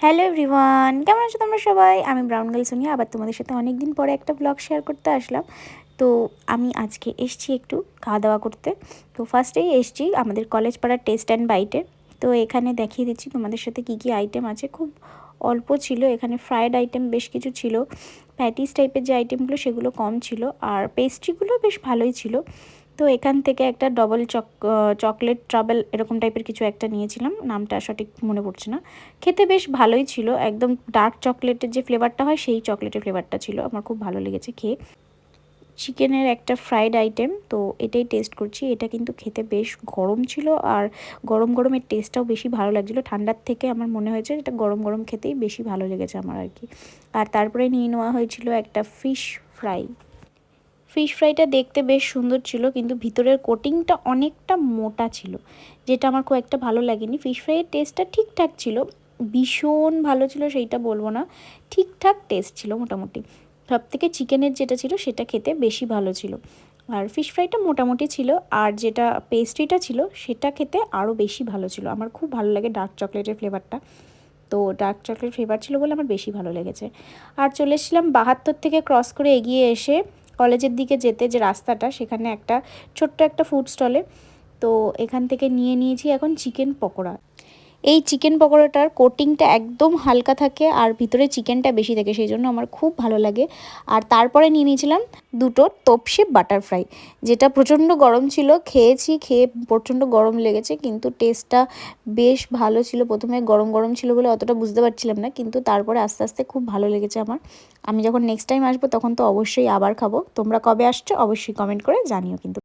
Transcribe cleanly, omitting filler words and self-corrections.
Hello everyone, কেমন আছো তোমরা সবাই? আমি ব্রাউন গার্ল সোনিয়া আবার তোমাদের সাথে অনেক দিন পরে একটা ব্লগ শেয়ার করতে আসলাম। তো আমি আজকে এসছি একটু খাওয়া দাওয়া করতে। তো ফার্স্টেই এসছি আমাদের কলেজ পাড়ার টেস্ট অ্যান্ড বাইটে। তো এখানে দেখিয়ে দিচ্ছি তোমাদের সাথে কি কি আইটেম আছে। খুব অল্প ছিল, এখানে ফ্রায়েড আইটেম বেশ কিছু ছিল, প্যাটিস টাইপের যে আইটেমগুলো সেগুলো কম ছিল, আর পেস্ট্রিগুলো বেশ ভালোই ছিল। তো এখান থেকে একটা ডবল চকলেট ট্রাবেল এরকম টাইপের কিছু একটা নিয়েছিলাম, নামটা সঠিক মনে পড়ছে না। খেতে বেশ ভালোই ছিল, একদম ডার্ক চকলেটের যে ফ্লেভারটা হয় সেই চকলেটের ফ্লেভারটা ছিল, আমার খুব ভালো লেগেছে খেয়ে। চিকেনের একটা ফ্রাইড আইটেম, তো এটাই টেস্ট করছি। এটা কিন্তু খেতে বেশ গরম ছিল, আর গরম গরমের টেস্টটাও বেশি ভালো লাগছিলো। ঠান্ডার থেকে আমার মনে হয়েছে এটা গরম গরম খেতেই বেশি ভালো লেগেছে আমার আর কি। আর তারপরে নিয়ে নেওয়া হয়েছিল একটা ফিশ ফ্রাই। ফিশ ফ্রাইটা দেখতে বেশ সুন্দর ছিল, কিন্তু ভিতরের কোটিংটা অনেকটা মোটা ছিল, যেটা আমার খুব একটা ভালো লাগেনি। ফিশ ফ্রাইয়ের টেস্টটা ঠিকঠাক ছিল, ভীষণ ভালো ছিল সেইটা বলবো না, ঠিকঠাক টেস্ট ছিল মোটামুটি। সব থেকে চিকেনের যেটা ছিল সেটা খেতে বেশি ভালো ছিল, আর ফিশ ফ্রাইটা মোটামুটি ছিল। আর যেটা পেস্ট্রিটা ছিল সেটা খেতে আরও বেশি ভালো ছিল। আমার খুব ভালো লাগে ডার্ক চকলেটের ফ্লেভারটা, তো ডার্ক চকলেট ফ্লেভার ছিল বলে আমার বেশি ভালো লেগেছে। আর চলে এসেছিলাম 72 থেকে ক্রস করে এগিয়ে এসে কলেজের দিকে যেতে যে রাস্তাটা, সেখানে একটা ছোট্ট একটা ফুড স্টলে। তো এখান থেকে নিয়ে নিয়েছি এখন চিকেন পকোড়া। এই চিকেন পকোড়াটার কোটিংটা একদম হালকা থাকে আর ভিতরে চিকেনটা বেশি থাকে, সেই জন্য আমার খুব ভালো লাগে। আর তারপরে নিয়ে নিয়েছিলাম দুটো তপসি বাটার ফ্রাই, যেটা প্রচণ্ড গরম ছিল। খেয়ে প্রচণ্ড গরম লেগেছে, কিন্তু টেস্টটা বেশ ভালো ছিল। প্রথমে গরম গরম ছিল বলে অতটা বুঝতে পারছিলাম না, কিন্তু তারপরে আস্তে আস্তে খুব ভালো লেগেছে আমার। আমি যখন নেক্সট টাইম আসবো তখন তো অবশ্যই আবার খাবো। তোমরা কবে আসছো অবশ্যই কমেন্ট করে জানিও কিন্তু।